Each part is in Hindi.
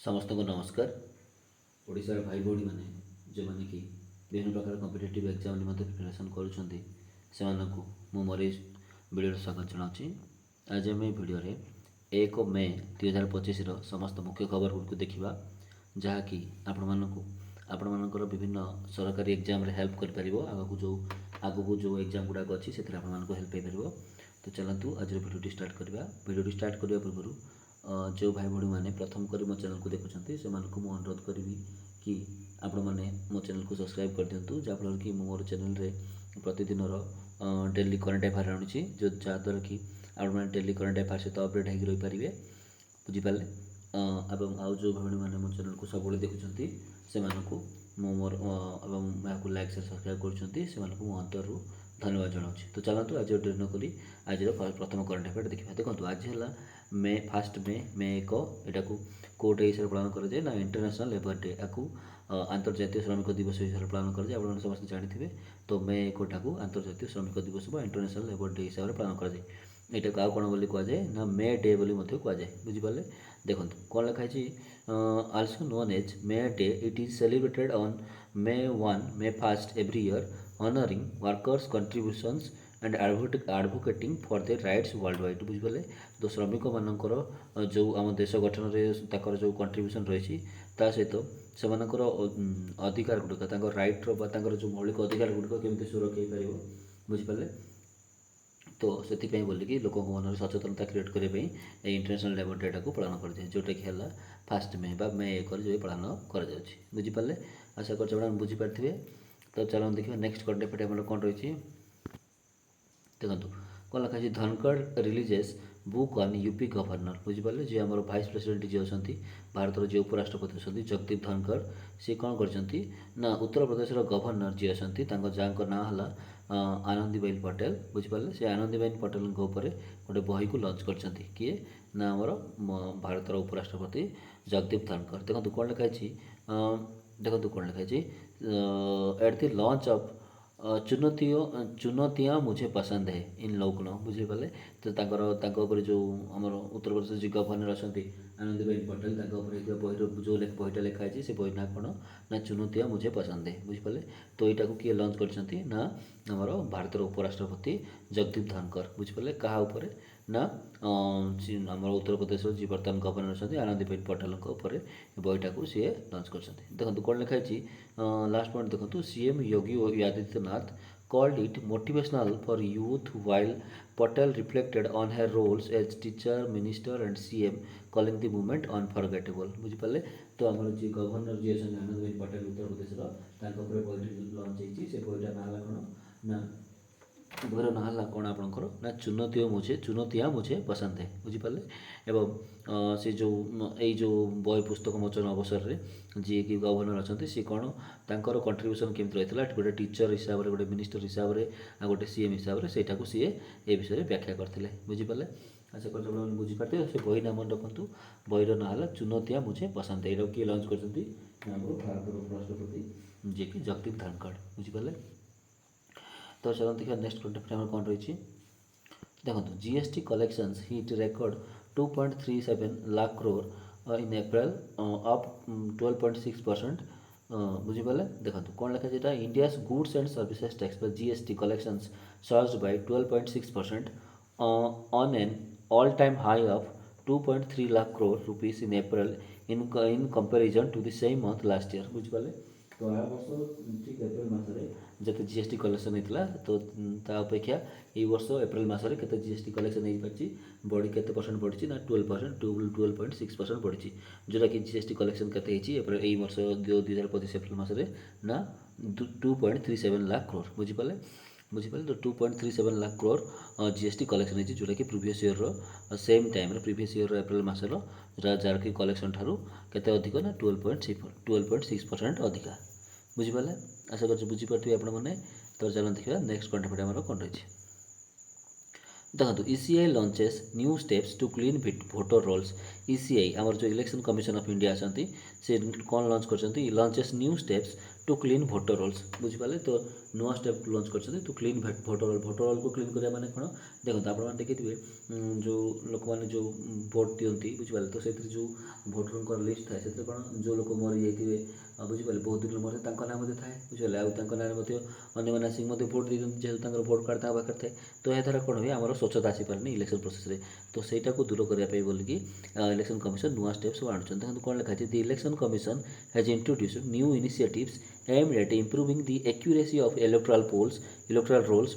समस्त को नमस्कार। ओडिशार भाई भौणी मैंने जो मैंने कि विभिन्न प्रकार कॉम्पिटिटिव एग्जाम निमंत्ते प्रिपरेशन करुँच से मोर वीडियो स्वागत जनाऊँगी। आज आम भिडियो 1 मे 2025 समस्त मुख्य खबर गुड़ देखा जहाँकि आपण मानकर विभिन्न सरकारी एग्जाम हेल्प कर आगू जो एग्जाम गुड़ाक अच्छी से हेल्प हो। तो चलतु आज भिडियो स्टार्ट करवा। भिडियो स्टार्ट करने पूर्व जो भाई भाई मैंने प्रथम कर मो चैनल को देखुं से अनुरोध करी कि आपण मैंने मो चैनल को सब्सक्राइब कर दिंतु जहाँफल कि मोर चैनल रे प्रतिदिन डेली करेन्ट अफेयर आनुची जो जहाँद्वारा कि आप डेली करेन्ट अफेयर सहित अपडेट होकर रही पारे बुझिपारे। एवं आउ जो भाई मैंने मो चैनल को सब देखुं से मोर लाइक शेयर सब्सक्राइब कर अंतर धन्यवाद जनाऊँ। तो चलतु आज डेरी नक आज प्रथम करेन्ट अफेयर देखा। देखो आज है मे 1 मे 1 यहाँ कोर्ट हिसाब से पालन कराए ना इंटरनेशनल लेबर डे या आंतर्जातीय श्रमिक दिवस हिसाब से पालन कराए। आप समस्त जानते तो मे 1 आंतर्जातीय श्रमिक दिवस इंटरनेशनल लेबर डे हिसाब से पालन कराए। यहाँ को आउ कौन बोली कहुए ना मे डे बोली कहुए बुझिपारे। देखो कौन लिखाई also known as May Day it is celebrated on May 1 every year honouring workers contributions and advocating for their rights world wide बुझिपारे। तो श्रमिक मानकर जो आम देश गठन में जो कंट्रीब्यूशन रही सहित से अधिकार गुड़िक रईट्र जो मौलिक अधिकार गुड़िक केमी सुरक्षा हो पार बुझिपारे। तो से बोलिकी लोक मन सचेतनता क्रिएट करने इंटरनेशनल लेबर डे को पालन कर दिए जोटा कि है 1 मे मे 1 जो पालन कर बुझिपारे। आशा कर बुझीपारे। तो चलो देखिए नेक्स्ट करेन्ट अफेयर कौन रही। देखो कौन लिखाई Dhankhar releases book on UP governor बुझिपारे। जी आम भाइस प्रेसिडेंट जी अच्छा भारत जो उपराष्ट्रपति अच्छा जगदीप धनखड़ सी कौन कर उत्तर प्रदेश गवर्नर जी अच्छा जहाँ ना है आनंदीबेन पटेल बुझिपारे। से आनंदीबेन पटेल गोटे बही को लंच कर किए ना आमर भारत उपराष्ट्रपति जगदीप धनखड़। देखो कौन लिखाई देखो कौन लिखाई एट द लॉन्च ऑफ चुनौतियाँ मुझे पसंद है इन लौकनो बुझीपारे। तो जो आम उत्तर प्रदेश जी गवर्नर अच्छा आनंदीबेन पटेल बही जो बहीटा लिखाई से बही ना कौन ना चुनौतियाँ मुझे पसंद है बुझिपारे। तो यहाँ को किए लंच कर आमर भारत उपराष्ट्रपति जगदीप धनखड़ बुझिपारे। क्या ना आम उत्तर प्रदेश जी बर्तमान गवर्नर अच्छा आनंदीबेन पटेल बहीटा को सी लंच कर। देखो कौन लिखाई लास्ट पॉइंट देखो CM Yogi Adityanath called it motivational for youth while Patel reflected on her roles as teacher, minister and CM calling the movement unforgettable बुझिपारे। तो आम जी गवर्नर जी अच्छा आनंदीबेन पटेल उत्तर प्रदेश बही लंच होती से बहीटा ना कौन ना बहर ना कौन आपंकर ना चुनौतियाँ मुझे पसंद है बुझिपारे। एवं से जो जो बही पुस्तक मोचन अवसर में जी कि गवर्नर अच्छा सी कौन तर कंट्रीब्यूशन केमती रही है गोटे टीचर हिसाब से गोटे मिनिस्टर हिसाब से आ गोटे सीएम हिसाब से सहीटा सी ए विषय में व्याख्या करते बुझिपारे। आशा कर बुझीपारे। से बही नाम रखु बहीर ना है चुनौतियाँ मुझे पसंद है। यहाँ किए लंच कर भारत उपराष्ट्रपति जी कि जगदीप धनखड़ बुझिपारे। तो चलो देखिए नेक्स्ट करेन्ट अफेयर कौन रही। देखो GST collections hit record 2.37 lakh crore in April up 12.6% बुझिपारे। देखो कौन लिखा India's goods and services tax पर GST collections surge by 12.6% on an all time high of 2.3 lakh crore rupees in April in comparison to the same month last year बुझिपारे। तो आ वर्ष ठीक एप्रिल मसरे जिते जीएसटी कलेक्शन होता तो अपेक्षा ये वर्ष एप्रिल मसरे के जीएसटी कलेक्शन हो पार्टी बढ़ी के परसेंट बढ़ी ना 12.6% बढ़ी जोटा कि जीएसटी कलेक्शन के वर्ष 2025 एप्रिल मसरे ना 2.37 लाख करोड़ बुझिपारे। तो 2.37 लाख करोड़ जीएसटी कलेक्शन होती जोटा कि previous year same time previous year April मसर जार कि कलेक्शन ठारू केते अधिक ना 12.6% अधिका बुझिपारे। आशा कर बुझीपारे आपण मैंने। तो चलो देखा नेक्स्ट करेन्ट अफेयर आम कौन रही। देखो ECI launches new steps to clean voter rolls. ECI आमर जो इलेक्शन कमिशन ऑफ इंडिया अच्छा से कौन लॉन्च कर launches new steps to clean voter rolls बुझिपारे तो नुआ स्टेप लॉन्च कर टू क्लीन भोटर रोल को क्लीन करा माने कौन देखो आप देखिए जो लोक मैंने जो भोट दिखती बुझिपारे तो से जो भोटर लिस्ट थाए से कौन जो लोक मरी जाइए बुझिपारे बहुत दिन मरे ना थाए बुझे आने मैंने आसिक भोट दी जेहतु भोट कार्ड पाखे थाए तो यह द्वारा कौन हुए आम स्वच्छता आसीपारे इलेक्शन प्रोसेस रे तो सहीटा को दूर करने बोलिकी इलेक्शन कमिशन नुआ स्टेप सब आणुछन देखो कौन लिखा है the election commission has introduced new initiatives aimed at improving the accuracy of electoral rolls,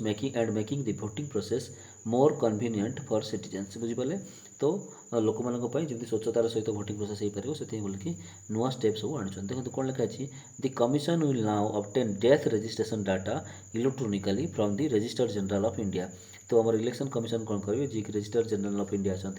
making the voting process more convenient for citizens बुझिपारे तो लोक मान जमी स्वच्छतार सहित भोटिंग प्रोसेस हो पार से बोलिकी नुआ स्टेप सब आणुछन देखो कौन लिखा है the commission will now obtain death registration data electronically from the registered general of India तो आम इलेक्शन कमिशन कौन करेंगे जी रजिस्टर जनरल ऑफ इंडिया अच्छा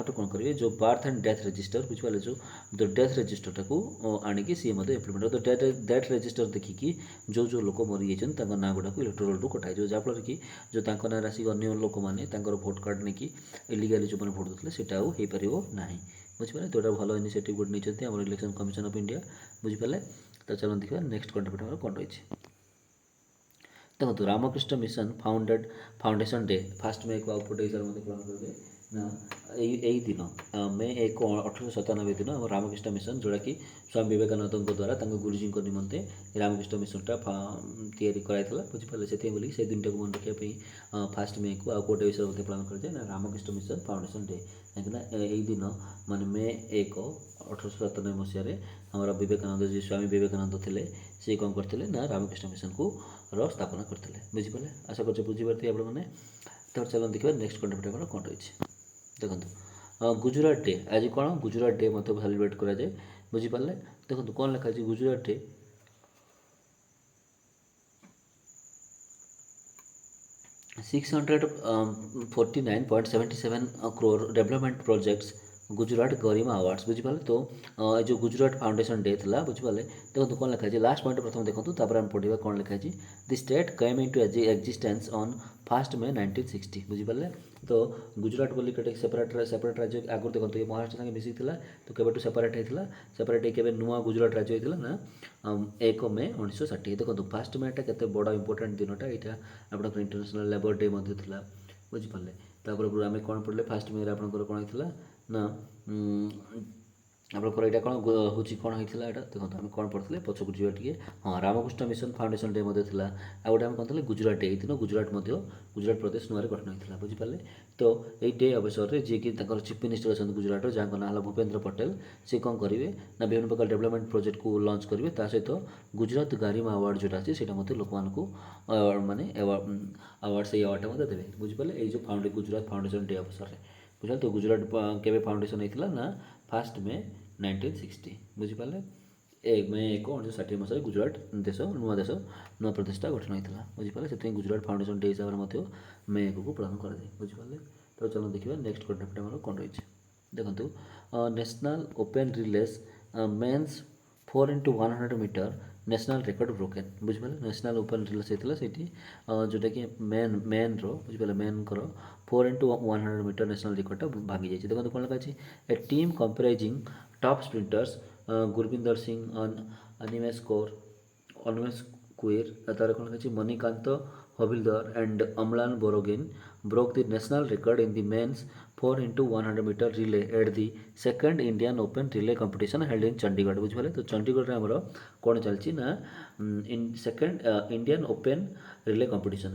कौन करेंगे जो बर्थ एंड डेथ रजिस्टर बुझिपारे जो डेथ रजिस्टरटा को आणिकी सी इम्प्लीमेंट तो डेथ रजिस्टर देखिकी जो जो लोक मरी जाइए ना गुड़ा इलेक्टोरल रू कटाई जहाँफल कि जो ना आसिक अन्य लोक मैंने भोट कार्ड नहीं इलिगाली जो मैंने भोट देते से हो पार ना बुझिपारे तो यहाँ भल इनिशिएटिव गोटे नहीं आम इलेक्शन कमिशन ऑफ इंडिया बुझिपारे तो चलो देखिए नेक्स्ट कंटेंट आम कौन रही देखो रामकृष्ण मिशन फाउंडेशन डे 1 मे को आउटपुट हिसाब से पालन करेंगे ना यही दिन मे 1 1897 दिन आम रामकृष्ण मिशन जोड़ा कि स्वामी विवेकानंद द्वारा गुरुजी निमंते रामकृष्ण मिशनटा कराइला बुझिपारे से बोली से दिन टाक मन रखापी 1 मे को आउट विषय में पालन कराए ना रामकृष्ण मिशन फाउंडेशन डे कहीं यही दिन मान मे 1 1897 मसीह हमारा विवेकानंद जी स्वामी विवेकानंद थे सी कौन करते ना रामकृष्ण मिशन को स्थापना करते बुझिपारे आशा कर बुझीपारे आपने तो चलो देखिए नेक्स्ट कंटेंट कौन रही देखो गुजरात डे आज कौन गुजरात डे मत सेलिब्रेट कराए बुझिपारे देखो कौन लिखा है Gujarat day 649.77 crore development projects Gujarat Garima awards बुझिपारे तो जो गुजरात फाउंडेशन डे था बुझिपारे देखो कौन लिखा है लास्ट पॉइंट प्रथम देखो तापर पढ़ा कौन लिखा है the state came into existence on 1 मे 1960 बुझिपारे तो गुजरात बोली गोटे सेपरेट राज्य आगुरी देखो ये महाराष्ट्र संगे मिसिक तो केबेटू सेपरेट होता सेपरेट होकर नुआ गुजरात राज्य होता ना 1 मे 1960 देखो 1 मेटा केते बड़ इंपोर्टेंट दिनटा यहाँ आप इंटरनेशनल लेबर डे था बुझिपारे तापर आम कौन पढ़ले 1 मे आपंकर कौन होता ना आपंकर यहाँ कौन हूँ कौन होता है देखो आम कौन पढ़ते पछक जी टे हाँ रामकृष्ण मिशन फाउंडेशन डे था आ गए कौन थे गुजरात डे दिन गुजरात गुजरात प्रदेश नुआ गठन होता बुझिपारे तो ये डे अवसर में जी कि चीफ मिनिस्टर अच्छा गुजरात जहाँ ना भूपेन्द्र पटेल सी कौन करेंगे ना विभिन्न प्रकार डेवलपमेंट प्रोजेक्ट को लॉन्च करेंगे सहित गुजरात गरिमा अवार्ड जोटा अच्छे से लोक मानने अवार्ड से अवार्डटा देवे बुझिपारे ये जो गुजरात फाउंडेशन डे अवसर में बुझा तो गुजरात के फाउंडेशन होता ना 1 मे 1960 बुझिपारे 1 मे 1960 मसीह गुजरात देश नुआ प्रदेशटा गठन होता बुझिपारे से गुजरात फाउंडेशन डे हिसाब से मे 1 को पालन कराए बुझिपारे तो चलो देखिए नेक्स्ट कंटेंट आम कौन रही देखो national open relays men's 4x100 meter national record broken बुझिपारे नेशनल ओपन रिलेस होता है जोटा कि मेन बुझिपारे मेन 4x100 मीटर नेशनल रेकर्डटा भांगी जाइए देखो कौन लिखा है a team comprising top sprinters Gurbinder Singh Animesh Kujur तार कौन लिखा Manikanta Hoblidhar and Amlan Borgohain broke the national record in the men's 4x100 meter relay at the second Indian Open relay competition held in Chandigarh बुझे तो चंडीगढ़ आमर कौन चलती ना in second Indian open relay competition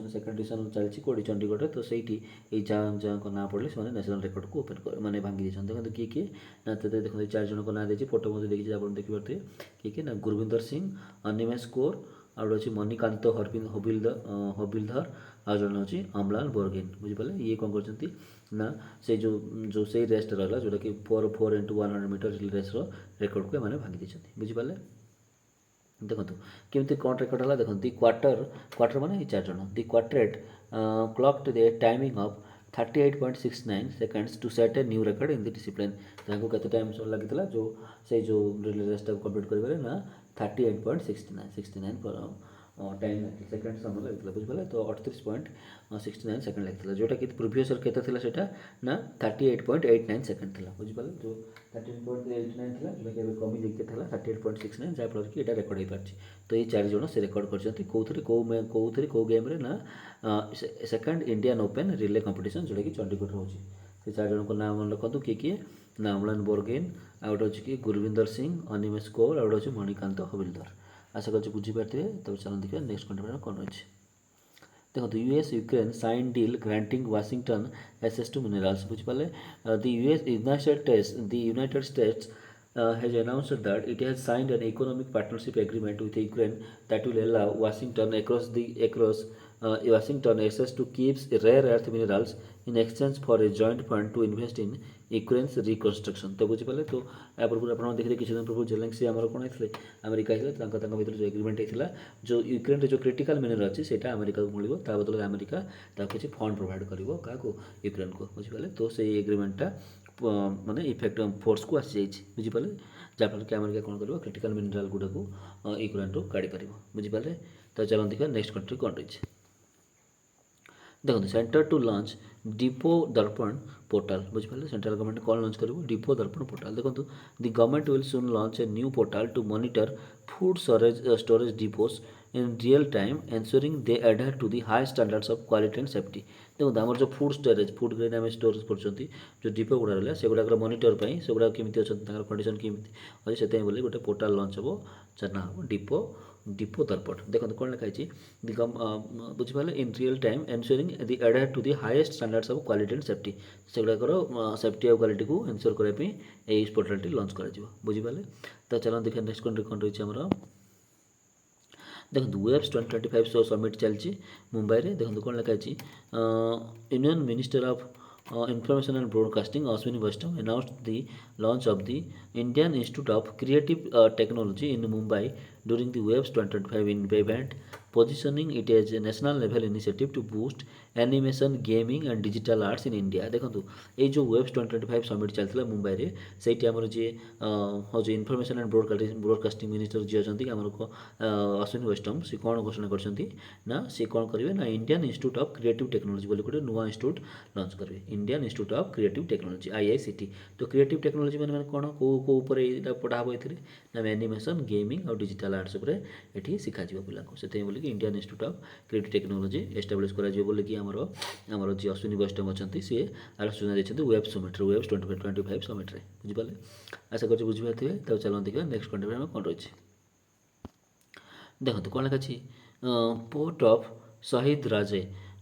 second edition चलती कौटी चंडीगढ़ तो सही जहाँ जहाँ ना पड़े से नेशनल रेकर्ड को ओपन माने भांगी देते देखते किए ना देखते 4 जन ना देखिए फोटो मत देखिए आप देखिए किए ना गुरविंदर सिंह अनिमेश कौर आ गए मणिकांत हबिलधर आ जन अच्छी अम्लान बोरगेन बुझिपारे ये कौन कर ना से जो से रेस्ट रहा जोटा कि 4x100 मीटर रेस रेकर्ड को मैंने भांगी देते बुझिपारे देखो केमती कौन रेकर्ड है देखो दि क्वार्टर माने 4 जन the quartet clocked the timing of 38.69 seconds to set a new record in the discipline जहाँ केते टाइम लगी जो से जो रिले रेसटा कंप्लीट करें ना 38.69 69 टाइम लगे सेकेंड समय लगे बुझे तो 38.69 सेकेंड लगे जोटा कि प्रिवियस ईयर केते थिला सेटा ना 38.89 सेकेंड थिला बुझे जो 13.89 थिला जोटा कि कमी देखते थिला 38.69 जहाँ फल कि एटा रेकर्ड हो पारछि तो ये 4 जण से रेकर्ड करछंती कोउथरे को गेम रे ना second Indian open relay competition जोटा कि चंडीगढ़ होची से 4 जण को नाम लिखंतु किए ना अम्लान बोरगेन आउट होची कि गुरविंदर सिंह अनिमेश कौर आउट होची मणिकांत हविलदार आशा कर बुझीपारे तब चलो देखिए नेक्स्ट कंट्री कौन रही देखो US Ukraine sign deal granting Washington access to minerals बुझिपारे the United States has announced that it has signed an economic partnership agreement with Ukraine that will allow Washington access to Kiev's rare earth minerals in exchange for a joint fund to invest in Ukraine's reconstruction तो बुझिपारे तो या पूर्व आप देखिए किसी दिन पूर्व जेलेंसी आमर कौन होते अमेरिका भर जो एग्रीमेंट होता जो यूक्रेन जो क्रिटिकल मिनरल अच्छी से अमेरिका को मिले ता बदल अमेरिका किसी फंड प्रोवाइड कर क्या यूक्रेन को बुझिपारे तो से एग्रीमेंटा माने इफेक्ट फोर्स को आसी जाइए बुझिपारे जहाँफल कि अमेरिका कौन कर क्रिटिकल मिनरल गुड़ा को यूक्रेन रू काढ़ी पार बुझिपारे तो चलो देखिए नेक्स्ट कंट्री कौन रही देखो centre to launch depot Darpan portal बुझिपारे सेंट्रल गवर्नमेंट कौन लॉन्च कर डिपो दर्पण पोर्टाल देखो the government will soon launch a new portal to monitor food storage depots in real time ensuring they adhere to the high standards of quality and safety देखो आम जो फूड स्टोरेज फूड ग्रेन आम स्टोरेज कर जो डिपो गुड़ा रहा से गुड़ाक मॉनिटर से गुड़ा केमी अच्छा कंडीशन केमी अच्छे से बोले गोटे पोर्टाल लॉन्च हम ना हम डिपो दर्पण देखो कौन लिखाई बुझिपारे in real time ensuring the adhere to the highest standards of quality and safety से गुड़ाकर सेफ्टी और क्वालिटी को एनश्योर करने पोर्टाल लॉन्च कर बुझिपारे तो चलो देखिए नेक्स्ट कंट्री कौन रही है देखो वेब्स 2025 समिट चलती मुंबई में देखो कौन लिखाई union minister of Information and Broadcasting Ashwini Vaishnaw announced the launch of the Indian Institute of Creative Technology in Mumbai during the Waves 2025 event, positioning it as a national level initiative to boost animation, gaming and digital arts in India. देखो ये जो वेब्स 2025 समिट चलता मुंबई में से जी हूँ इनफर्मेशन एंड ब्रॉडकास्टिंग मिनिस्टर जी अच्छा आम अश्विनी वैष्णव सी कौन घोषणा कर सी कौन करेंगे ना Indian institute of creative technology बोली गोटे नुआ इंस्टीट्यूट लॉन्च करेंगे Indian institute of creative technology IICT तो क्रिएटिव टेक्नोलॉजी मैंने कौन कौ पढ़ा हम ये एनिमेशन गेमिंग और डिजिटल आर्ट्स ये शिखा पिला से बोलिए Indian institute of creative technology establish कर आमर जी अश्विनी वैष्णव अच्छा सी आलोचना देखते वेब समिट वेब्स 2025 समिट बुझिपारे आशा कर बुझीपारे तब चलो देखिए नेक्स्ट कंट्री में कौन रही देखो कौन लिखा port of Shahid Rajaee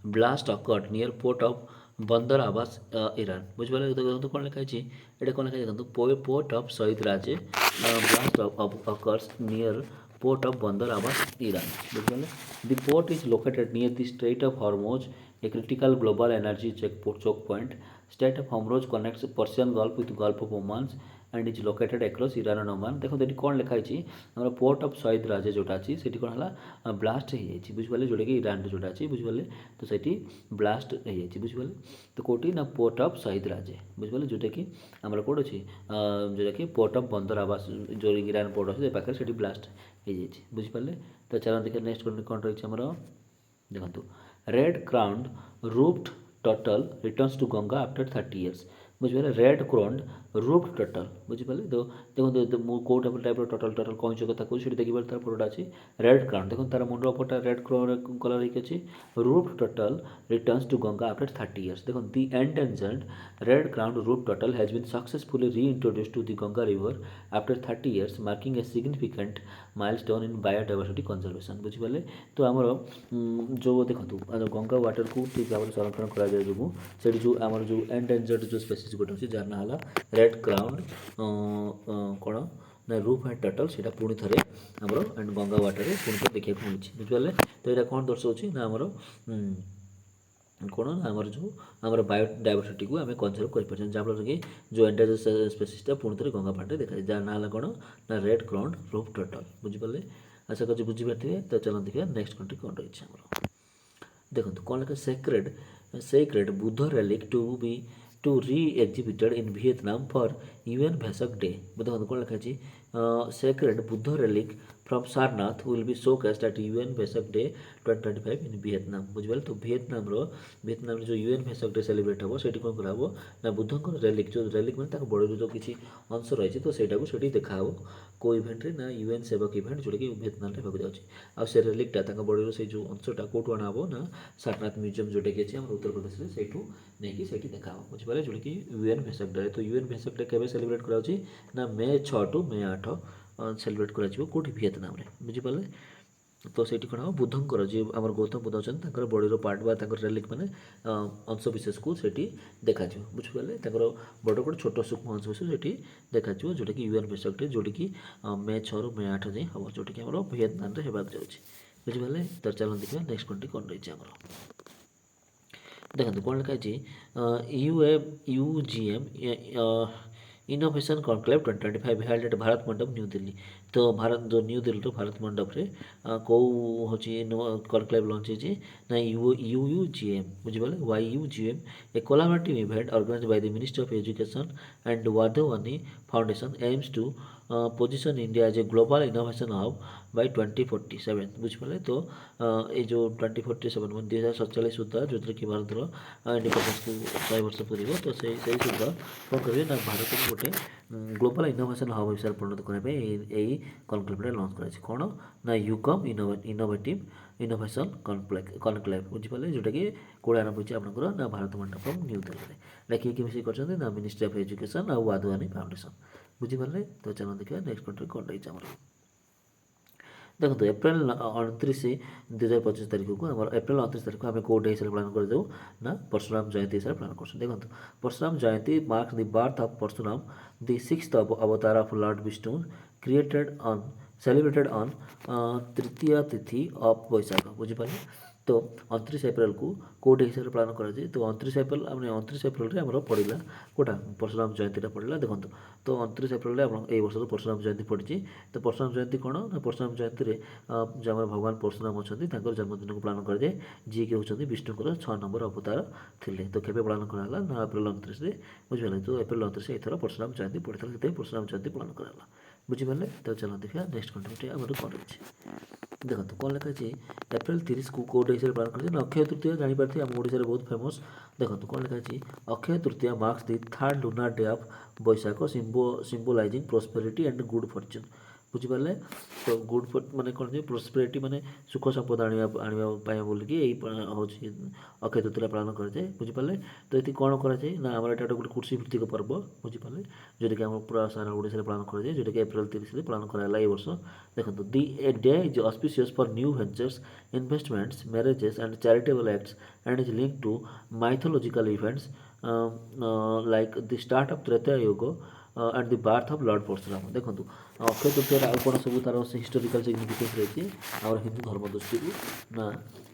blast occurred near port of Bandar Abbas Iran बुझिपारे देखो कौन लिखाई ये कौन लिखाई देखो port of Shahid Rajaee blast occurs near port of Bandar Abbas Iran बुझिपारे the port is located near the strait of Hormuz a critical global energy choke point. State of Hormuz connects Persian Gulf with Gulf of Oman and is located across Iran and Oman. देखो ये कौन लिखाई आम पोर्ट ऑफ शहीद राजे जोटा अच्छी से कौन है ब्लास्ट हो बुझिपारे जोटा कि ईरान जोटा अच्छी बुझिपारे तो से ब्लास्ट हो बुझिपारे तो कौटी ना पोर्ट ऑफ शहीद राजे बुझिपारे जोटा कि आम कौट अच्छी जोटा कि पोर्ट ऑफ बंदर आवास जो ईरान पोर्ट अच्छे पाखे से ब्लास्ट हो बुझिपारे तो चलो देखिए नेक्स्ट कौन रही आमर देखो red crowned roofed turtle returns to Ganga after 30 years बुझिपारे रेड क्राउंड रूफ्ड टर्टल बुझिपारे तो देखो कौट टाइप टर्टल कौन कथा कौन देखिए तार फोटा अच्छी रेड क्राउंड देखो तार मुंड फोटा रेड कलर अच्छी roofed turtle returns to Ganga after 30 years देखो the endangered red crowned roofed turtle has been successfully reintroduced to the Ganga river after 30 years marking a significant milestone in biodiversity conservation बुझिपारे तो आमर जो देखो गंगा वाटर को ठीक भाव में संरक्षण कर जो आमर जो एंडेंजर्ड जो स्पेसीज गोटे अच्छे जार ना है रेड क्राउंड कौन ना रूफ एंड टर्टल से पुणी थे आमर एंड गंगा वाटर में पुणी थे देखा मिली बुझिपारे तो यहाँ कौन दर्शाऊँ ना आमर कौन आमर जो आमर बायोडाइवर्सिटी को आम कंजर्व कर जहाँफल कि जो एंडेंजर्ड स्पेसीसटा पुणी थे गंगा पाटे देखा जार ना है कौन ना रेड क्राउंड रूफ टर्टल बुझिपारे आशा कर बुझीपारे तो चलो देखिए नेक्स्ट कंट्री कौन रही है देखो कौन लिखा sacred Buddha relic to re exhibited in Vietnam for UN Vesak day देखो कौन लिखा sacred Buddha relic from Sarnath will be showcased at UN Vesak Day 2025 in Vietnam बुझे तो ଭିଏତନାମ जो UN Vesak Day सेलिब्रेट हम से कौन कराब ना बुद्धंकर रेलिक जो रेलिक मैंने बड़ी जो किसी अंश रही तो सहीटा को देखा को इवेंट ना UN सेवक इवेंट जोटा कि ଭିएतनाम होगा जाऊँगी आ से रेलिकटा बड़ी से जो अंशटा कौटू अणाब ना सारनाथ म्यूजियम जोटा कि अच्छे उत्तर प्रदेश में से नहीं से देखा बुझे जोटा कि UN Vesak Day तो UN Vesak Day केवे सेलिब्रेट कराऊँगी ना May 6 टू May 8 सेलिब्रेट कौटी ଭିएतनाम बुझिपारे तो से कौन हम बुद्धंकर जी आम गौतम बुद्ध अच्छा बड़ीर पार्ट बा रेलिक मैंने अंश विशेष को देखा बुझिपारे बड़ बड़ छोट सूक्ष्म अंश विशेष से देखा जोटा कि UN Vesak Day जोटा कि May 6 ରୁ May 8 जाए हम जोटा कि आम ଭିएतनाम होगा जाऊँगी बुझिपारे तो चलो देखिए नेक्स्ट कंट्री कौन रही है देखो कौन लिखा UGM innovation conclave 2025 held at Bharat मंडप न्यू दिल्ली तो भारत जो न्यू दिल्ली भारत मंडप रे कौ हूँ कॉन्क्लेव लॉन्च होती ना UUGM बुझिपारे YUGM a collaborative event organised by the ministry of education and Wadhwani foundation aims to position India as a global innovation hub by 2047 बुझिपारे तो ये जो 2047 मैं 2047 सुधा जो कि भारत इंडिपेंडेंस को 100 वर्ष पूर्व तो से सुधा कौन करेंगे ना भारत को गोटे ग्लोबल इनोवेशन हब हिसाब परिणत करने यही कनक्लेव लॉन्च कर कौन ना यूकम इनोवेटिव इनोवेशन कनक्लेव बुझिपारे जोटा कि कौन आरंभ होती आपंकर ना भारत मंडपम न्यू दिल्ली ना किए मिसिक कर ना मिनिस्ट्री ऑफ एजुकेशन और वाधवानी फाउंडेशन बुझिपारे तो चलो देखिए नेक्स्ट कंट्री कौन रही है देखो एप्रिल 29 2025 तारीख को आम एप्रिल 29 तारीख को आम कौ डे हिसाब से पालन करदेव ना परशुराम जयंती हिसाब से पालन कर देखो Parshuram Jayanti marks the birth of Parshuram the 6th avatar of lord Vishnu created on celebrated on Tritiya tithi of वैशाख बुझिपारे तो 29 एप्रिल को कौटे हिसाब से पालन कराए तो 29 एप्रिल आम 29 एप्रिल आम पड़ा कौटा परशुराम जयंतीटा पड़ा देखो तो 29 एप्रिल ये वर्ष परशुराम जयंती पड़ी तो परशुराम जयंती कौन ना परशुराम जयंती जो आम भगवान परशुराम अच्छा जन्मदिन को पालन कराए जी कि होती विष्णुकर 6 नंबर अवतार थे तो केवे पालन कराला ना एप्रिल 29 बुझे तो एप्रिल 29 एथर परशुराम जयंती पड़ता है परशुराम जयंती पालन कराला बुझिपारे तो चलो देखिए नेक्स्ट कंट्री आम कौन रही देखो कौन लिखा एप्रिल 30 को कौटे हिसाब से पालन कर अक्षय तृतीय जापारे आम ओडिशा बहुत फेमस देखो कौन लिखा Akshaya Tritiya marks the third lunar day of Vaishakh symbolising prosperity and good fortune बुझिपारे तो गुड माने कौन प्रोस्पेरिटी माने सुख संपद आने बोलिकी हूँ अक्षय तृतीय पालन कराए बुझिपारे तो ये कौन कराए ना आम एटा गोटे कृषि भित्तिक पर्व बुझिपारे जोटा कि आम पूरा सारा ओडिशा पालन कराए जोटा कि एप्रिल 30 पालन कराला ये वर्ष देखो the a day is auspicious for new ventures investments marriages and charitable acts and is link to mythological events like the start of Treta Yuga and the birth of lord Parshuram देखो अक्षय तृतीय आउ कौन सब तार हिस्टोरिकल सिग्निफिकेंस रही आम हिंदू धर्म दृष्टि ना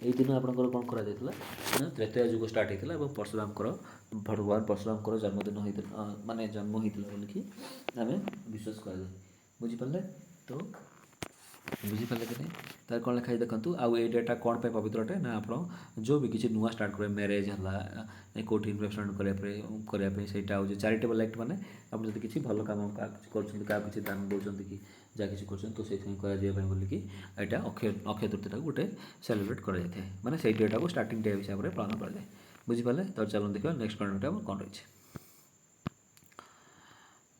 ये दिन आपंकर कौन कराइला ना त्रेता युग स्टार्ट होता है परशुराम भगवान परशुराम जन्मदिन होता माने जन्म होता बोलिकी आम विश्वास कर बुझिपारे तो बुझिपारे कि नहीं तार कौन लिखाई देखूँ आउ ये डेटा कौन पे पवित्र अटे ना आप जो भी किसी नुआ स्टार्ट करें मैरेज है कौटी इन्वेस्टमेंट करने से चैरिटेबल एक्ट माने आप जो किसी भल कम कर दान दौरान कि जहाँ किसी कर तो से बोलिकी यहाँ अक्षय तृतीय गोटे सेलिब्रेट कराए मैंने से डेटा को स्टार्टिंग डे हिसाब से पालन कराए बुझिपारे तो चलो देखिए नेक्स्ट कंट्री कौन रही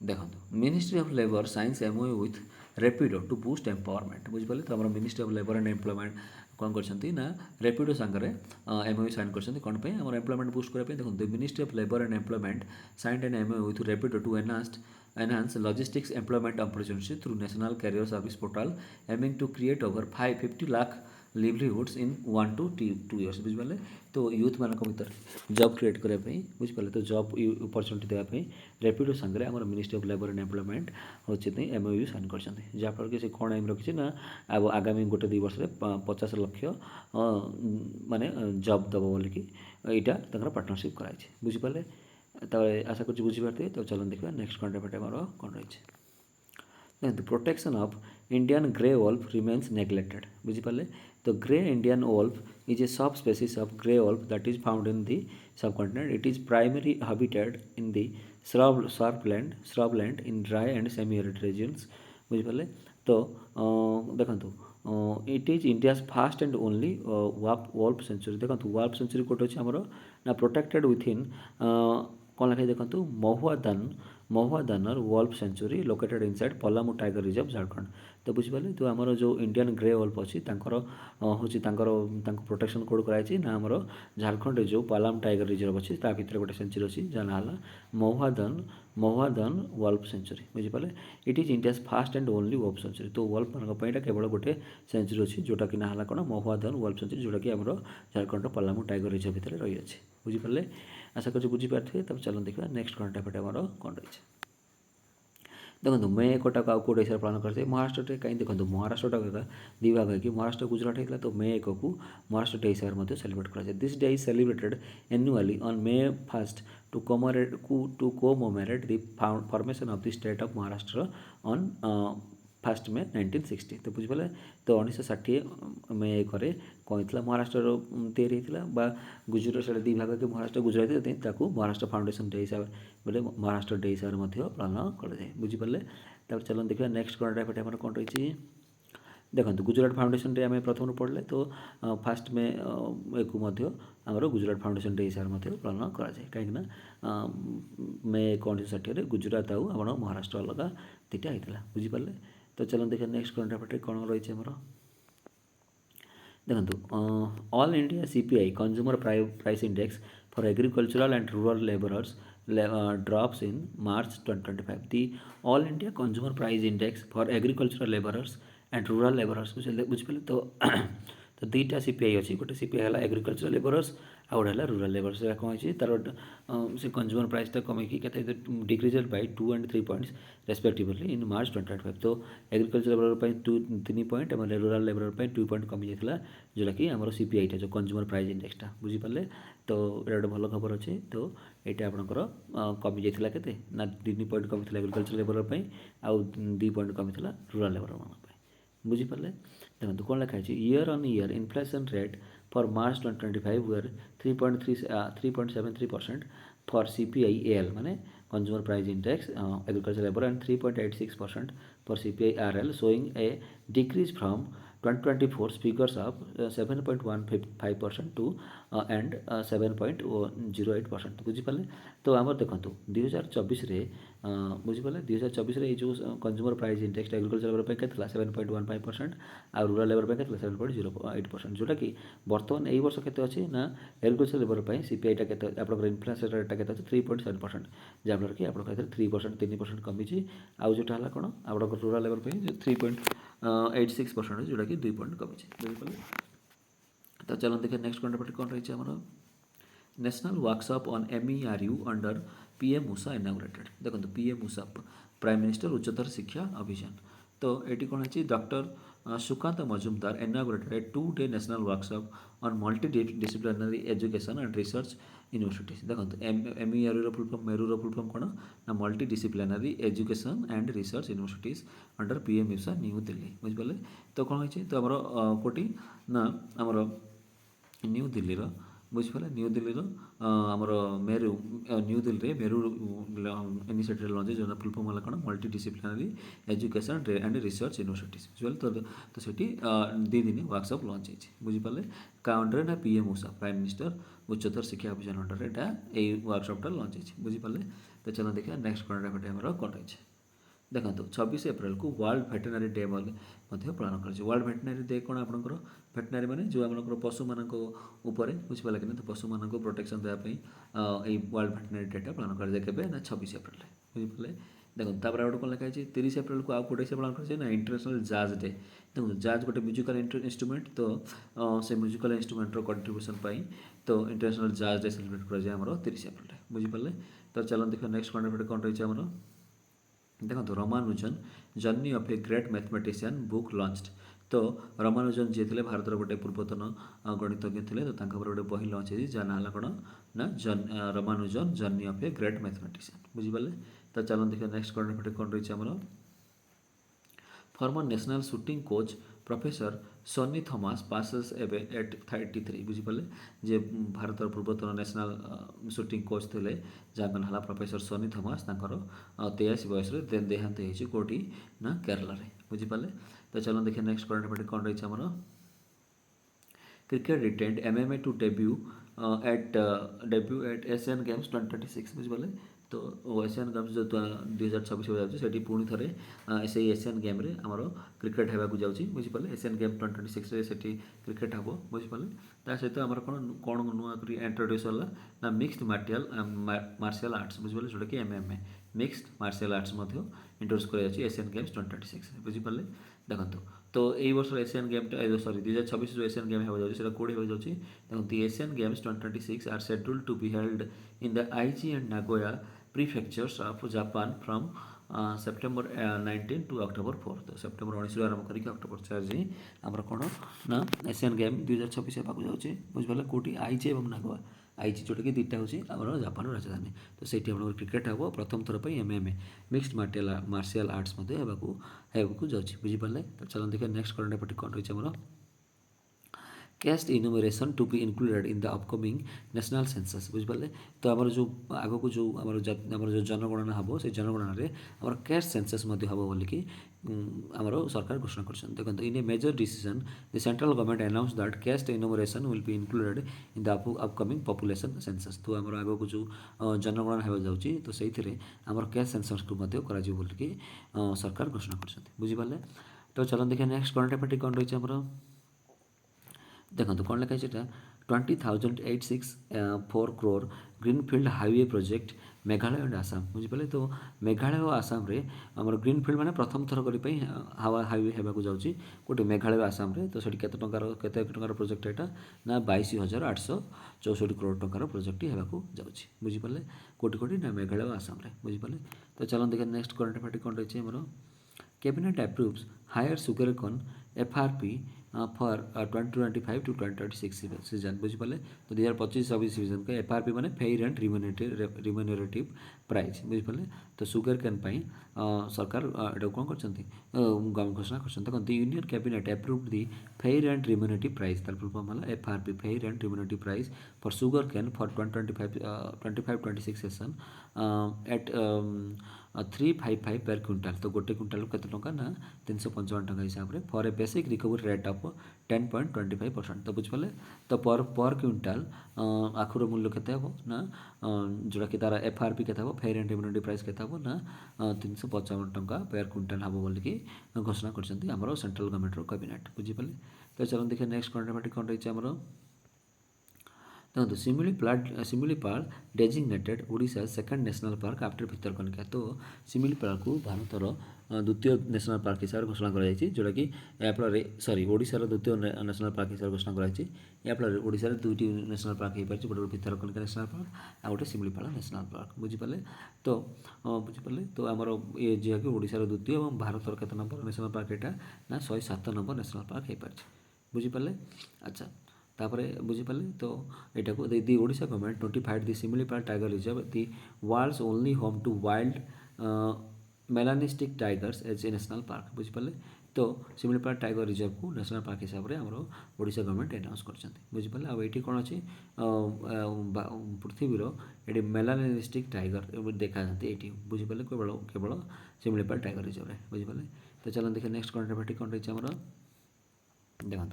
देखो ministry of labour signs MoU with Rapido to boost empowerment बुझिपारे तो आम ministry of labour and employment कौन करछंती ना रेपिडो सांगरे एमओयू साइन करछंती कौन पे आम एम्प्लॉयमेंट बूस्ट करने देखो the ministry of labour and employment signed an MoU with Rapido to enhance logistics employment opportunity through national career service portal aiming to create over 550 lakh livelihoods in 1 to 2 years बुझिपारे तो यूथ मान भर जॉब क्रिएट करने बुझिपारे तो जॉब अपॉर्चुनिटी देवाई रेपिडो सांगे आम ministry of labour and employment होती एमओयू साइन कर जहाँफल कि कौन एम रखी ना अब आगामी गोटे 2 वर्ष 50 लाख माने जॉब दब बोलिकी यहाँ पार्टनरशिप कराई बुझिपारे आशा कर बुझीपारे तो चलो देखिए नेक्स्ट कंट्री आम कौन रही देखो protection of Indian grey wolf remains neglected बुझिपारे तो grey Indian wolf is a subspecies of grey wolf that is found in the subcontinent it is primary habitat in the shrubland in dry and semi-arid regions बुझिपारे। तो देखो it is India's first and only wolf sanctuary. देखो वॉल्फ सेंचुरी कौट अच्छे आमर ना प्रोटेक्टेड विथिन कौन लिखाई देखो Mahuadanr wolf sanctuary located inside Palamu tiger reserve Jharkhand. तो बुझिपारे तो आमर जो इंडियन ग्रे वॉल्फ अच्छी हूँ प्रोटेक्शन कोड कराई ना आमर झारखंड जो पलाम टाइगर रिजर्व अच्छी भितर गोटे सेंचुरी अच्छी जहाँ ना महुआदान वॉल्फ सेंचुरी। बुझिपारे it is India's first and only wolf sanctuary. तो वॉल्फ मान केवल गोटे सेंचुरी अच्छी जोटा कि ना कौन महुआदान वॉल्फ सेंचुरी जोटा कि आमर झारखंड पलामू टाइगर रिजर्व भितर रही है। बुझिपारे आशा कर बुझीपारे। तब चलो देखा नेक्स्ट करंट अफेयर आमर कौन रही। देखो मे एकटा आउ कौट हिसाब से पालन करते महाराष्ट्र कहीं देखो महाराष्ट्र दी भाग है कि महाराष्ट्र गुजरात होता तो मे 1 को महाराष्ट्र डे हिसाब से सेलिब्रेट कराए। This day is celebrated annually on May 1 to commemorate the formation of the state of Maharashtra on 1 May 1960। तो बुझिपारे तो 1960 मे 1 कौन होता महाराष्ट्र या गुजरात से दी भाग कि महाराष्ट्र गुजरात महाराष्ट्र फाउंडेशन डे हिसाब बोले महाराष्ट्र डे हिसाब से पालन कराए। बुझिपारे तब चलो देखिए नेक्स्ट करंट अफेयर आम कौन रही। देखो गुजरात फाउंडेशन डे आम प्रथम पढ़ले तो 1 May 1 को आमर गुजरात फाउंडेशन डे हिसाब से पालन कराए कहीं मे 1 1960 गुजरात आम महाराष्ट्र अलग दुटा होता। बुझिपारे तो चलो देखिए नेक्स्ट करंट अफेयर कौन रही आमर। देखो all India CPI consumer price index for agricultural and rural labourers drops in March 2025। The all India consumer price index for agricultural labourers and rural labourers बुझिपारे। तो दुईटा CPI अच्छी गोटे CPI है एग्रीकल्चरल लेबरर्स आउ गोटे रूरल लेबरर्स कौन है तार से कंज्यूमर प्राइसटा कमेकी decreased by 2 and 3 points respectively in March 2025। तो एग्रीकल्चर लेबर 3 पॉइंट आम रूरल लेबर 2 पॉइंट कमी जाता जोटा कि आम CPI जो कंज्यूमर प्राइस इंडेक्सटा बुझिपारे। तो ये गोटे भल खबर अच्छे। तो ये आपंकर कमी जाता के 3 पॉइंट कमी एग्रीकल्चर लेबर आउ 2 पॉइंट कमी रूरल लेबर मान। बुझिपारे देखो कौन लिखाई year on year inflation rate for March 2025 were 3.73% for CPI AL माने consumer price index agriculture labour and 3.86% for CPI RL showing a decrease from 2024 figures of 7.15% to and 7.08%। बुझिपारे तो आम देखो 2024 बुझिपारे 2024 जो consumer price index agriculture labour के 7.15% आ रूरल लेबर के 7.08% जोटा कि बर्तमान यही वर्ष के ना एग्रीकल्चर लेबर CPI आप इनफ्लेशन रेटा के 3.7% जहाँफल कि आप 3% 3% कमी आउ जोटा है कौन आप रूरल लेबर 3.86% जोटा कि 2 पॉइंट कमी। बुझिपारे तो चलो देखिए नेक्स्ट कंट्रीब्यूट कौन रही आमर national workshop on MERU under PM Usha inaugurated. देखो PM Usha prime minister Uchchatar Shiksha Abhiyan. तो ये कौन है doctor Sukanta Majumdar inaugurated a 2-day national workshop on multidisciplinary education and research universities. देखो MERU full form MERU full form कौन ना multidisciplinary education and research universities under PM Usha new Delhi. बुझिपारे तो कौन है तो आमर कोटी ना आमर न्यू दिल्ली बुझिपारे न्यू दिल्ली आमर MERU new Delhi MERU initiative launch जो फुल फॉर्म है कौन multidisciplinary education and research universities. बुझिपारे तो सेठी 2 दिन वर्कशॉप लंच होती। बुझिपारे क्या अंडर ना PM Usha prime minister Uchchatar Shiksha अभियान अंडर यही वर्कशॉपटा लंच होती। बुझिपारे तो चलो देखिए नेक्स्ट करंट अफेयर आमर कौन रही। देखो 26 अप्रैल को वर्ल्ड भेटेनारी डे पालन कर। वर्ल्ड भेटेनारी डे कौन आपंकर भेटेनारी माने जो आम पशु मान बुझिपारे कि तो पशु मान प्रोटेक्शन देवाई वर्ल्ड भेटेनारी डेटा पालन कर 26 अप्रैल। बुझिपारे देखो तापर गोटे कौन लिखाई 30 अप्रैल को आउ गोटे हिसाब पालन कर इंटरनेशनल जाज डे। देखो जाज गोटे म्यूजिकल इंस्ट्रुमेंट तो से म्यूजिकल इंस्ट्रुमेंटर कंट्रीब्यूशन तो इंटरनेशनल जाज डे सेलिब्रेट कर 30 अप्रैल। बुझिपारे तो चलो देखो नेक्स्ट कंट्रीब्यूट कौन रही आमर। देखो Ramanujan journey of a great mathematician book launched. तो रमानुजन जी थे भारतर गोटे पूर्वतन गणितज्ञ थे तो गोटे बही लंच है जहाँ ना कौन ना Ramanujan journey of a great mathematician. बुझिपारे तो चलो देखिए नेक्स्ट कौन रही आमर former national shooting coach professor Sunny Thomas passes away at 33 बुझिपारे जे भारत पूर्वतन नेशनल शूटिंग कोच थे जहाँ ना प्रोफेसर सनी थॉमस 83 बयस देहांत होती कौटी ना केरला बुझिपारे। तो चलो देखिए नेक्स्ट करंट अफेयर कौन रही है आमर cricket retained MMA to debut at Asian games 2026 बुझिपारे। तो एशियन गेम्स जो 2026 जाऊँगी पुणी थे से एशियन गेम रे आमर क्रिकेट होगा जाऊँगी बुझिपारे। एशियन गेम 2026 से क्रिकेट हम बुझिपारे। ता सहित आमर कौन कौन नुआ इंट्रोड्यूस है ना मिक्सड मार्शल आर्ट्स बुझिपारे जोटा कि MMA mixed martial arts introduce कर एशियन गेम्स 2026 बुझिपारे। देखो तो यही वर्ष एशियन गेम सरी 2026 जो एशियन गेम होगा जाऊँगी कौड़ी हो जाऊँगी देखो the Asian games 2026 are scheduled to be held in the Aichi and Nagoya prefectures of Japan from September 19 to October 4। तो सेप्टेम्बर 19 आरंभ करके अक्टोबर 4 जाए आमर कौन ना एशियन गेम 2026 होगा जाऊँगी बुझिपारे कौटी आईजी और नागोया आईजी जोटा कि दुईटा हूँ आम जापान राजधानी। तो से क्रिकेट हम प्रथम थर पर एमएमए मिक्सड मार्शल आर्ट्स होगा जाऊँगी बुझिपारे। तो चलो देखिए नेक्स्ट करंट अफेयर कौन रही है आमर caste enumeration to be included in the upcoming national census बुझिपारे। तो आमर जो आग को जो आमर जो जनगणना हम से जनगणन आमर कैस्ट सेंसस हम बोलिकी आमर सरकार घोषणा कर देखो in a major decision the central government announce that caste enumeration will be included in the upcoming population census. तो आमर आग को जो जनगणना होगा जाऊँगी तो से आमर कैस्ट सेंसस को बोलिकी सरकार घोषणा कर बुझिपारे। तो चलो देखिए नेक्स्ट करंट अफेयर कौन रही है आमर देखो कौन लिखाई 20,864 crore greenfield highway project Meghalaya and Assam बुझिपारे। तो मेघालय और आसाम रे आमर ग्रीनफिल्ड माने प्रथम थर करी हावा हाईवे होगा जाऊँगी कौटी मेघालय आसाम रे। तो केते टंकार प्रोजेक्ट यहाँ ना 22,864 crore टंकार प्रोजेक्ट होगा जाऊँगी बुझिपारे कौटी कौटी ना मेघालय और आसाम रे बुझिपारे। तो चलो देखिए नेक्स्ट करंट अफेयर कौन रही है आमर cabinet approves higher sugarcane FRP for 2025 to 2026 season बुझिपारे। तो 2025-26 सीजन का एफआरपी माने फेयर एंड रिम्यूनरेटिव प्राइस बुझिपारे। तो सुगर कैन सरकार एटा कौन कर घोषणा कर देखो union cabinet approved the fair and remunerative price तार फुल फॉर्म है FRP fair and remunerative price for sugar cane for 2025-26 season at 355 per quintal. तो गोटे क्विंटाल को टंका ना 355 टका हिसाब से for a basic recovery rate of 10.25%। तो बुझिपारे। तो पर क्विंटाल आखुर मूल्य केते हम ना जोटा कि तार एफआरपी केते हम फेयर एंड रिम्यूनरेटिव प्राइस केते हम ना 355 टका पर क्विंटाल हम बोलिकी घोषणा कर सेंट्रल गवर्नमेंट कैबिनेट बुझिपारे। तो चलो देखिए नेक्स्ट करंट अफेयर कौन रही है आमर देखो Similipal designated Odisha second national park after Bhitarkanika. तो सिमिलीपाल को भारतर द्वितीय नेशनल पार्क हिसाब से घोषणा कर जोटा कि सॉरी ओडिशार द्वितीय नेशनल पार्क हिसाब से घोषणा कर ओडिशार दुईटी नेशनल पार्क हो पारे गोटे भितरकनिका नेशनल पार्क आ गए सिमिलीपाल नेशनल पार्क बुझिपारे। तो बुझिपारे तो आमर ये जहाँकि ओडिशार द्वितीय और भारतर केते नंबर नेशनल पार्क यहाँ ना 107 नंबर नेशनल पार्क हो पारे बुझिपारे। अच्छा तापर बुझिपारे। तो यहाँ को the Odisha government notified the Similipal tiger reserve the world's only home to wild melanistic tigers as a national park बुझिपारे। तो सिमिलीपाल टाइगर रिजर्व को नेशनल पार्क हिसाब से आमर ओडिशा गवर्नमेंट अनाउंस कर बुझिपारे। आ ये कौन अच्छी पृथ्वीर ये मेलानिस्टिक टाइगर देखा ये बुझिपारे केवल केवल सिमिलीपाल टाइगर रिजर्व बुझिपारे। तो चलो देखिए नेक्स्ट करंट अफेयर कौन रही है आमर देखो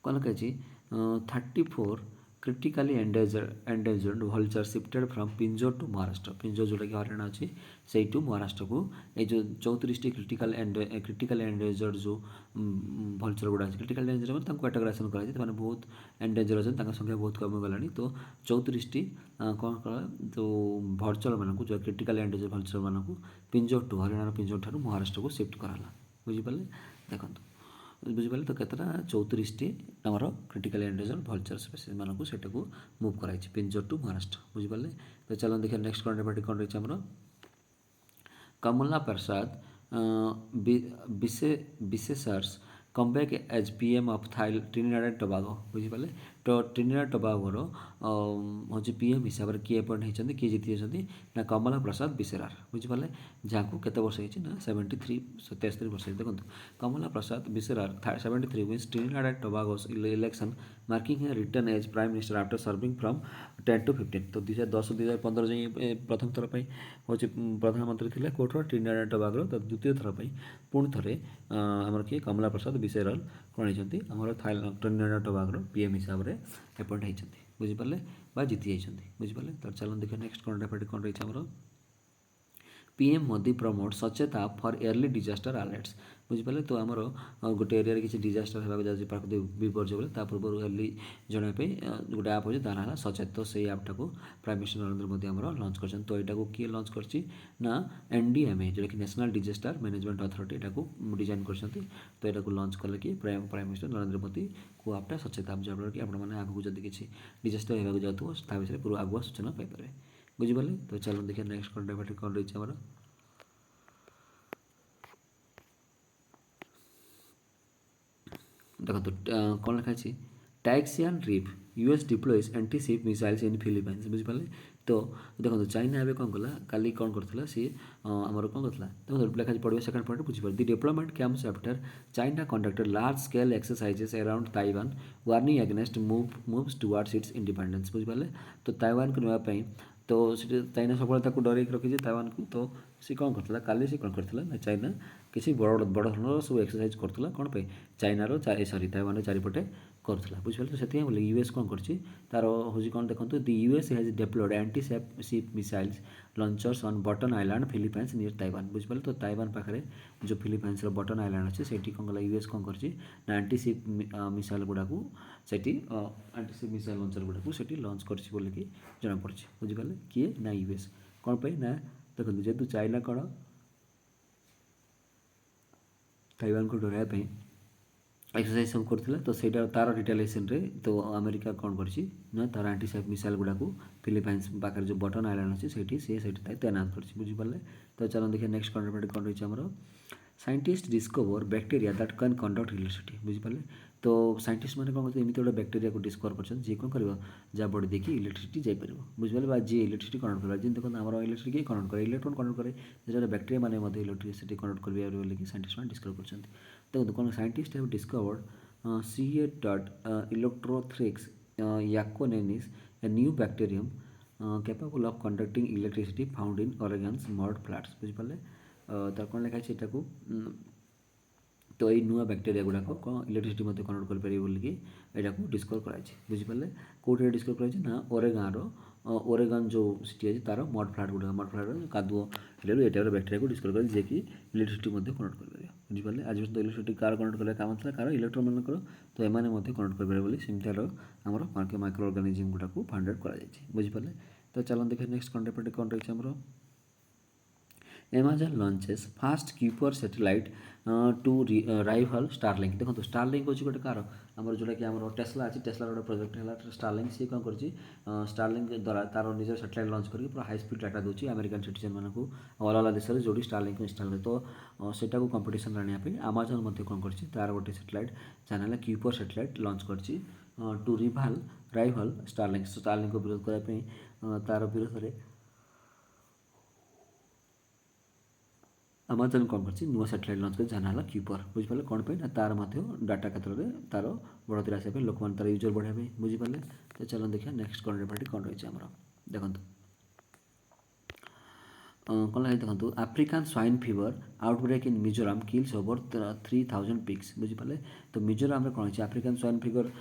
कौन कही 34 critically endangered vulture shifted from Pinjore to Maharashtra Pinjore जोटा कि हरियाणा अच्छी से महाराष्ट्र को ये जो 34 क्रिटिकाल एंडेंजर्ड जो भल्चर गुड़ा अच्छे क्रिटिकाल एंडेंजर मैंने कैटेगराइजेशन कर बहुत एंडेंजर अच्छे संख्या बहुत कमी गला। तो 34 कौन कला जो भल्चर मानक जो क्रिटिकाल एंडेंजर भल्चर मानक पिंजोर टू हरियाणा पिंजोर ठार महाराष्ट्र को शिफ्ट कराला बुझिपारे। देखो बुझिपारे तो केतटा 34 आमर क्रिटिकाल एंडेंजर्ड भल्चर स्पेसीज मानक से मुव कराई पिंजोर टू महाराष्ट्र बुझिपारे। तो चलो देखिए नेक्स्ट करंट अफेयर कौन रही है आमर Kamla Persad Bissessar's come back as PM of Trinidad and Tobago बुझिपारे। तो ट्रिनिडाड टोबागोर हूँ पीएम हिसाब से किए अपॉइंट होती किए जीति ना कमला प्रसाद बिसेरार बुझिपारे जहाँ को केते वर्ष होती ना 73 73 वर्ष देखो Kamla Persad Bissessar 73 wins Trinidad and Tobago's election marking a return as prime minister after serving from 10 to 15 तो 2010 2015 जाए प्रथम थर पर हूँ प्रधानमंत्री थे कौटर ट्रिनिडाड एंड टोबागोर तो द्वितीय थर पर पुणी थे आमर किए कमला प्रसाद बिसेरार कौन होती आमर ट्रिनिडाड टोबागोर पीएम हिसाब से अपॉइंट होती बुझिपारे बा जीति जाती बुझिपारे तो चलो देखिए नेक्स्ट कंटेंट कौन रही आमर PM Modi promote Sachet for early disaster alerts बुझिपारे तो आमर गोटे एरिया किसी डिजास्टर होगा जाए प्राकृतिक विपर्य बोले पूर्व एर्ली जनवाई गोटे आप अच्छे तार है सचेत तो से आपटा को प्राइम मिनिस्टर नरेंद्र मोदी आमर लंच कर तो यहाँ किए लंच कर ना एनडीएमए जोटा कि नेशनल डिजास्टर मैनेजमेंट अथॉरिटी यहाँ डिजाइन कर तो यहाँ लंच कले कि प्राइम मिनिस्टर नरेंद्र मोदी को आपटा सचेत आप जहाँफल कि आपने आगू जब किसी डिजास्टर होगा जाऊँ ता विषय पूरा आगुआ सूचना पाइपर बुझिपारे तो चलो देखिए नेक्स्ट कंटेंट कौन रही है देखो कौन लिखाई tension rise US deploys anti ship missiles in Philippines बुझिपारे तो देखो चाइना एवं कौन कला काली कौन करथिला सी आमर कौन करथिला देखो लिखा पढ़िए सेकंड पॉइंट बुझिपारे the development camps after China conducted large scale exercises around Taiwan warning against moves towards its independence बुझिपारे तो ताइवान को नापी तो चाइना सब डर रखी ताइवान को तो सी कौन करथिला काली सी कौन करथिला ना चाइना किसी बड़ बड़ धरण सब एक्सरसाइज करथिला कौन पे चाइनार सॉरी ताइवान चारिपटे करुला बुझिपारे तो से बोले यूएस कौन कर तार हूँ कौन देखो the US has developed anti ship missiles launchers on Batan island Philippines near Taiwan बुझिपारे तो ताइवान पाखे जो फिलिपाइंस बटन आइलैंड अच्छे से कौन कला यूएस कौन कर एंटी शिप मिसाइल गुड़ा से एंटी शिप मिसाइल लंचर गुड़ा से लंच कर जना पड़ी बुझिपारे किए ना यूएस कौन पे ना देखो जेहतु चाइना कौन ताइवान को डरवाई एक्सरसाइज सब करथिला तो सेटा तार रिटेलिएशन रे तो अमेरिका कौन करछि ना तार एंटी शिप मिसाइल गुड़ा फिलिपाइंस पाखे जो बटन आइलैंड अच्छे से तैनात कर बुझिपारे तो चलो देखिए नेक्स्ट कंटेंट कौन रही है scientist discover bacteria that can conduct electricity बुझिपारे तो साइंटिस्ट मैंने कौन करते एमती गोटे बैक्टेरिया को डिस्कवर कर जी कौन कर जहाँ बड़ी देखिए इलेक्ट्रिसिटी जापर बुझिपारे जी इलेक्ट्रिसिटी कनेक्ट कर जी देखो आम इलेक्ट्रिसिटी किए कनेक्ट करे इलेक्ट्रॉन कनेक्ट करे जो बैक्टेरिया मैंने इलेक्ट्रिसिटी कनेक्ट कर बोलिकी साइंटिस्ट मैंने डिस्कवर कर देखो कौन scientist have discovered CA dot Electrothrix yaqonensis a new bacterium capable of conducting electricity found in Oregon's mud flats बुझिपारे तार कौन लिखाई तो ये नुआ बैक्टेरिया गुड़ाक कौन इलेक्ट्रिसिटी मत कनेक्ट करें बोलिकी यहाँ डिस्कवर कराई बुझिपारे कौटे डिस्कवर कराई ना ओरेगान ओरेगन जो सिटी अच्छे तार मड फ्लाट गुड़ा मड फ्लाट कादुओ ये टाइप बैक्टेरिया को डिस्कवर कर जी इलेक्ट्रिसिटी कनेक्ट कर बुझिपारे आज पर्यटन इलेक्ट्रिसिटी कार कनेक्ट कर काम था कार इलेक्ट्रोन मानकर तो एम कनेक्ट करेंगे सेमती आमर माइक्रो ऑर्गेनिज्म गुड़ा फाउंडेड कर बुझिपारे तो चलो देखिए नेक्स्ट कंटेंट कौन रही है Amazon launches fast Kuiper satellite to rival Starlink देखो तो Starlink हूँ गोटे कार आमर जोटा कि आमर टेस्ला अच्छी टेस्ला गोटे प्रोजेक्ट है Starlink सी कौन कर Starlink द्वारा तार निज सैटेलाइट लॉन्च करके पूरा हाई स्पीड डाटा दूसरी अमेरिकन सिटीजन मानक अलग अलग देश में जो Starlink को इंस्टॉल करे तो सेटा को कंपटीशन आने Amazon मध्य कौन कर तार गोटे satellite channel Kuiper satellite launch कर टू राइवल Starlink को विरोध करने तार विरोध में Amazon कौन कर नुआ सैटेलाइट लॉन्च कर जाना क्यूपर बुझिपारे कौन पे ना तार डाटा क्षेत्र में तार बढ़ोतरी आसा लोक मैंने तार यूजर बढ़ाई बुझिपारे तो चलो देखिए नेक्स्ट कंटेंट कौन रही है देखो कौन लगे देखो African swine fever outbreak in Mizoram kills over 3000 pigs बुझिपारे तो मिजोराम कौन है आफ्रिकान स्वाइन फीवर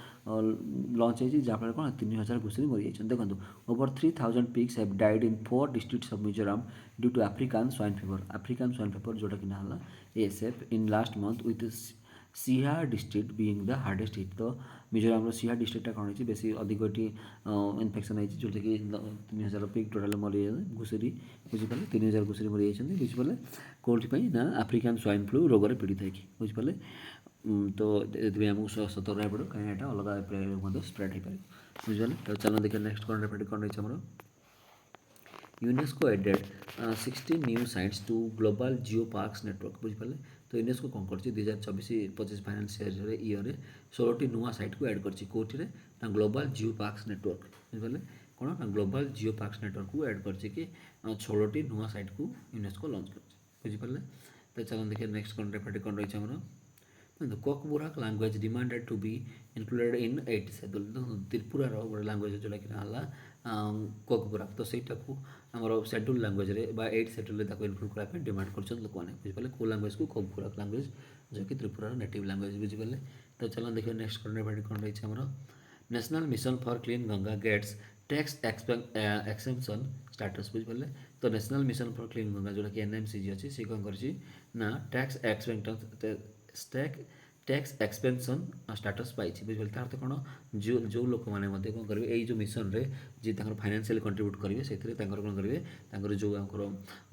लॉन्च होती जहाँफल कौन 3000 घुषुरी मरी जाइए देखो over 3000 pigs have died in 4 districts of Mizoram due to African swine fever जोटा कि ना ASF in last month with Saiha district being the hardest hit तो मिजोराम सिहा डिस्ट्रिक्टा कौन है बेसी अधिक इनफेक्शन होती जोटा कि 3000 पिक टोटाल मरी घुषुरी बुझिपारे 3000 घुषुरी मरी जाइए बुझिपारे कौन ना आफ्रिकान स्वाइन फ्लू रोग पीड़ित है बुझिपारे तो ये आमको सतर्क रहा पड़ो कहीं अलग स्प्रेड हो पारे बुझिपारे तो चलो देखिए नेक्स्ट कौन रही है UNESCO added 60 new sites to global geoparks network बुझिपारे। तो यूनेस्को कौन कर 2024-25 फाइनान्शियल ईयर 16टी नुआ साइट को एड कर ग्लोबल जिओ पार्क्स नेटवर्क बुझिपारे कौन ना ग्लोबल जिओ पार्क्स नेटवर्क को एड कर 16टी नुआ साइट को यूनेस्को लॉन्च कर बुझिपारे। तो चलो देखिए नेक्स्ट कौन रही है Kokborok language demanded to be included in 8 schedule. त्रिपुरार गोटे लांगुएज जोटा कि ना कोकबुराक तो सहीटा को आम शेड्यूल लांगुएज 8 शेड्यूल इनक्लूड करने डिमांड कर लोक मैंने बुझिपारे कौ लांगुएज को कोकबुराक लांगुएज जो कि त्रिपुरार नेटिव लांगुएज बुझिपारे। तो चलो देखिए नेक्स्ट कौन रही है national mission for clean Ganga gets tax exemption status बुझिपारे। तो national mission for clean Ganga जोटा कि NMCG अच्छी सी कौन कर टैक्स टैक्स एक्सपेंशन स्टाटस पाई बुझे तार तो कौन जो लोक मैंने कौन करेंगे यही जो मिशन रे जी फाइनेंशियल कंट्रीब्यूट करेंगे से कौन करेंगे जो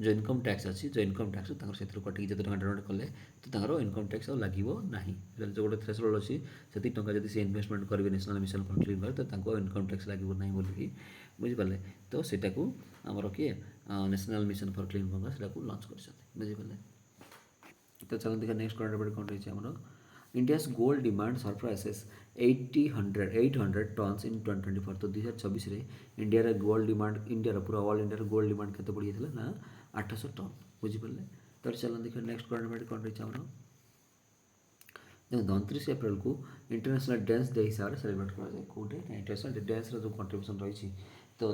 जो इनकम टैक्स अच्छी जो इनकम टैक्स से कटिक जिते डोनेट कले तो इनकम टैक्स लगे ना जो गोटे थ्रेशोल्ड अच्छी से जब से इन्वेस्टमेंट करेंगे नेशनल मिशन फॉर क्लीन तो इनकम टैक्स लगे ना बोलिकी बुझिपारे। तो सीटा को आमर किए national mission for clean Ganga से लॉन्च कर बुझिपारे। तो चलो देखिए नेक्स्ट कौन रही है India's gold demand surpasses 800 tonnes in 2024। तो 2024 इंडिया गोल्ड डिमांड इंडिया पूरा ऑल इंडिया गोल्ड डिमांड केते बढ़ी ना 800 टन बुझिपारे। तो चलो देखिए नेक्स्ट कौन रही है देखो 29 एप्रिल को इंटरनेशनल डांस डे हिसाब से सेलिब्रेट कराए कौटे इंटरनेशनल डांस जो कंट्रीब्यूशन रही तो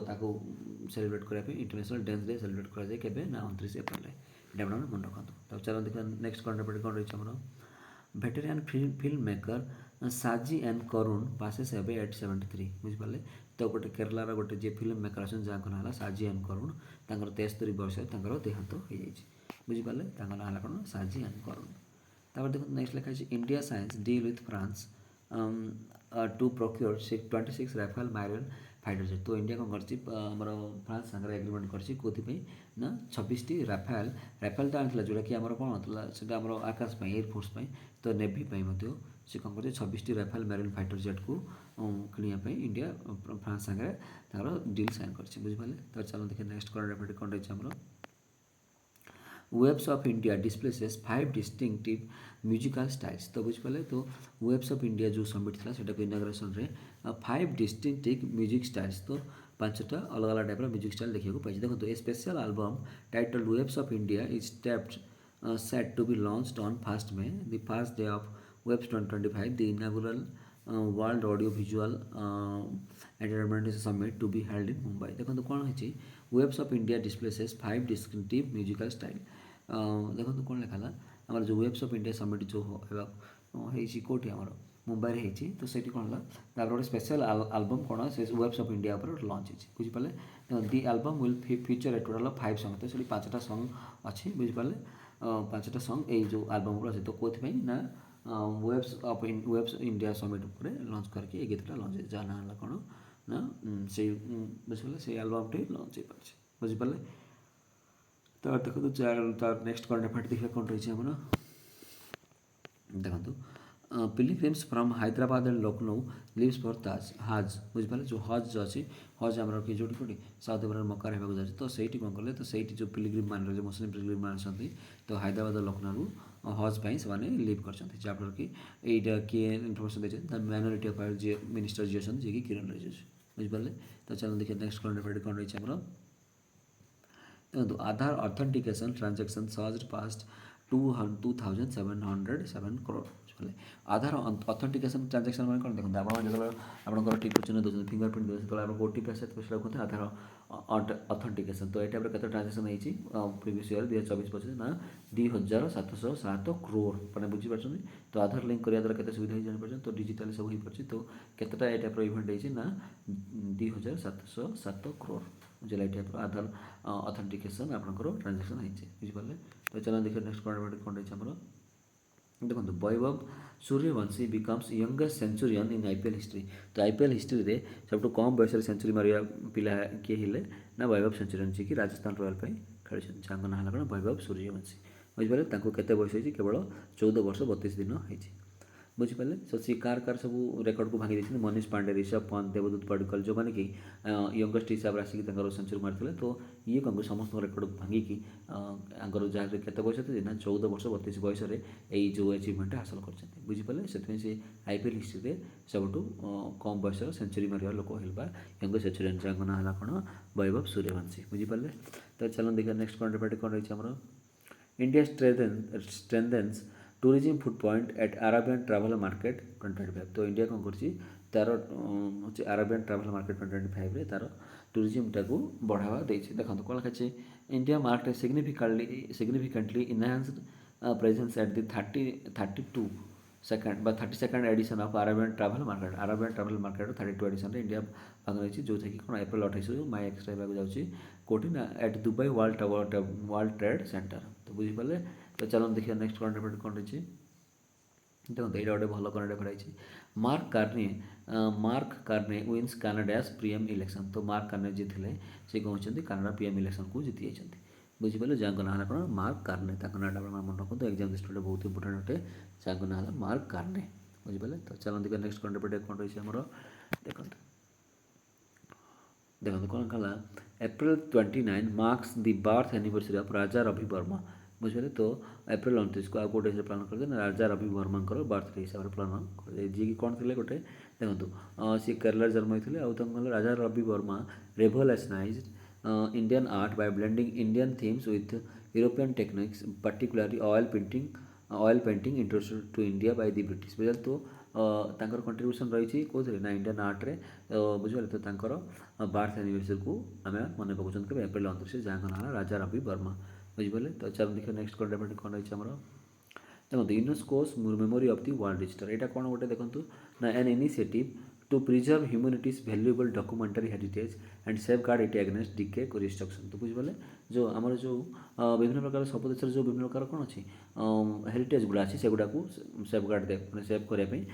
सेलिब्रेट करने इंटरनेशनल डांस डे सेलिब्रेट कराए के 29 एप्रिल ये मन रखा। तो चलो देखिए नेक्स्ट कौन रही है भेटेरियन फिल्म मेकर साजी and Karun passes away eight 73 बुझिपारे। तो गोटे केरलार गोटे जी फिल्म मेकर अच्छे जहाँ ना साजी एंड करुण 73 वर्ष देहांत हो बुझिपारे ना कौन साजी एंड करुण। तापर देखो नेक्स्ट लिखा है India signs deal with France to procure 26 Rafale marine fighter jet. तो इंडिया कौन कर फ्रांस सागर एग्रीमेंट कर ना 26टी राफेल राफेल तो आनी जोटा कि आम कौन होता से आकाश एयरफोर्स तो नेवी से कौन कर 26टी राफेल माइरन फाइटर जेट को किणापी इंडिया फ्रांस सागर डील साइन कर बुझिपारे। तो चलो देखिए नेक्स्ट कौन रही है waves of India displaces 5 distinctive musical styles. तो बुझिपारे तो वेब्स ऑफ इंडिया जो समिट था सेटा इनाग्रेसन रे 5 डिस्टिंक्टिव म्यूजिक स्टाइल्स तो 5टा अलग अलग टाइप म्यूजिक स्टाइल देखा पाई। देखो a special album titled waves of India is set to be launched on 1st May, the first day of Webs 2025, the inaugural World Audio Visual Entertainment Summit to be held in Mumbai। देखो कौन है waves of India displaces 5 distinctive musical style. देखो कौन लिखा आम जो वेब्स ऑफ इंडिया समिट जो कौटी आम मुंबई होती तो से कौन है गोटे स्पेशल एल्बम कौन से वेब्स ऑफ इंडिया पर लॉन्च होती बुझिपारे। The album will feature a total 5 song तो से 5टा सॉन्ग अच्छी बुझिपारे 5टा सॉन्ग ये जो एल्बम अच्छे तो कौन ना वेब्स इंडिया समिट पर लॉन्च करके ये गीतटा लॉन्च जहाँ ना कौन ना से बुझिपारे से एल्बमटे लॉन्च हो पारे बुझिपारे। तो देखो तार नेक्स्ट कौन देखिए कौन रही है देखो pilgrims from Hyderabad and Lucknow leaves for हज बुझिपारे जो हज जो अच्छी हज आम कि जो कौटी साउथ अफ्रिका मक्कार होगा जाए तो सही कौन कले तो सही जो पिलिग्रिम मान रहे मुस्लिम पिलिग्रिम मान तो हैदराबाद और लखनऊ हज से लिव कर जहाँफल कि यहाँ किए इनफर्मेशन देखते माइनोरिटी अफेयर जी मिनिस्टर जी अच्छा जी कि किरण रिजिजू बुझिपारे। तो चलो देखिए नेक्स्ट कौन रही है देखो Aadhaar authentication transaction surged past 2707 crore बुझे आधार ऑथेंटिकेशन ट्रांजैक्शन मैंने कौन देखते आप टिक चिन्ह दूसरे फिंगरप्रिंट दूसरे आप ओटीपी आसे तो रखते आधार ऑथेंटिकेशन। तो ये के ट्रांजैक्शन होती प्रीवियस ईयर 2024-25 ना 2707 करोड़ मैंने बुझीपार। तो आधार लिंक करने द्वारा केते सुविधा जापर तो डिजिटाली सब हो पार्टी तो केतेटा ये टाइप इवेंट होती ना 2707 करोड़ बुझे टाइप आधार ऑथेंटिकेशन आपंकर ट्रांजैक्शन होती बुझिपारे। तो चलो देखिए नेक्स्ट कौन रही है देखो Vaibhav Suryavanshi becomes youngest Centurion इन IPL हिस्ट्री। तो IPL हिस्ट्री रे सब कम बयस सेंचुरी मारिया पिला किए हेले ना वैभव सेंचुरियन जी कि राजस्थान रॉयल खेल जहाँ ना कौन वैभव सूर्यवंशी बुझिपारे केते बयस होती केवल 14 वर्ष 32 दिन होती। बुझिपारे सो सी कार कार सब रेकर्ड को भांगी देते मनीष पांडे ऋषभ पंत देवदूत पडिक्कल जो मैंने कि यंगेस्ट हिसाब से आसिक सेंचुरी मारते तो ये कौन समस्त रेकर्ड भांगिकी आगर जहाँ केते बयस थे ना 14 वर्ष 32 बयस यही जो अचिवमेंट हासिल कर बुझिपारे से आईपीएल हिस्ट्री में सबुठ कम बयस सेंचुरी मार लोक है यंगेस्ट सेंचुरियन जहाँ ना है कौन वैभव सूर्यवंशी बुझिपारे तो चलो देखिए नेक्स्ट कौन डिबेट कौन रही है India strengthens tourism footprint at Arabian travel market 2025 तो इंडिया कौन कर तार अरेबियन ट्रैवल मार्केट 2025 तार टूरिज्म टाक बढ़ावा देखते कौन लिखा India marks significantly enhanced presence at the 32 second 32nd edition of Arabian travel market 32 edition India भाग रही जो कि कौन एप्रिल 28 माई एक्सट्रा जाऊँगी कौटी ना at Dubai world trade centre तो बुझिपारे तो चलो देखिए नेक्स्ट करंट अफेयर कौन रही देखो यहाँ गोटे भल करंट अफेयर आई Mark Carney wins Canada's PM election तो मार्क कार्ने जी थे सी कौन कानाडा पीएम इलेक्शन को जीति जाती बुझिपारे जहाँ ना है कौन मार्क कार्ने नाटा मन रखते एक्जाम दृष्टि बहुत इंपोर्टेंट अटे जहाँ ना है मार्क कार्ने बुझिपारे तो चलो देखिए नेक्स्ट करंट अफेयर कौन रही आमर देखो कौन कला April 29 marks the birth anniversary of Raja Ravi Varma बुझे तो एप्रिल 29 को गोटे हिसाब प्लान करते राजा रवि वर्मा बर्थडे हिसाब से प्लान कर जी कौन थे गोटे देखो सी केरला जन्म होते Raja Ravi Varma revolutionise Indian art by blending Indian themes with European techniques particularly oil painting introduce to India by the British बुझे तो कंट्रीब्यूशन रही कौन ना इंडियन आर्ट्रे बुझे तो बार्थ एनिवर्सरी को आम मन पकाउं एप्रिल 29 जहाँ ना राजा रवि वर्मा बुझिपारे तो चलो देखिए नेक्स्ट कौन डेवलपमेंट कौन रही आमर देखो UNESCO's memory of the world history यहाँ कौन गोटे देखो ना an initiative to preserve humanity's valuable documentary heritage and safeguard it against decay destruction तो बुझिपारे जो आमर जो विभिन्न प्रकार सब देश जो विभिन्न प्रकार कौन अच्छी हेरिटेज गुड़ा अच्छी से गुड़ा को सेफ गार्ड दे सेफ करने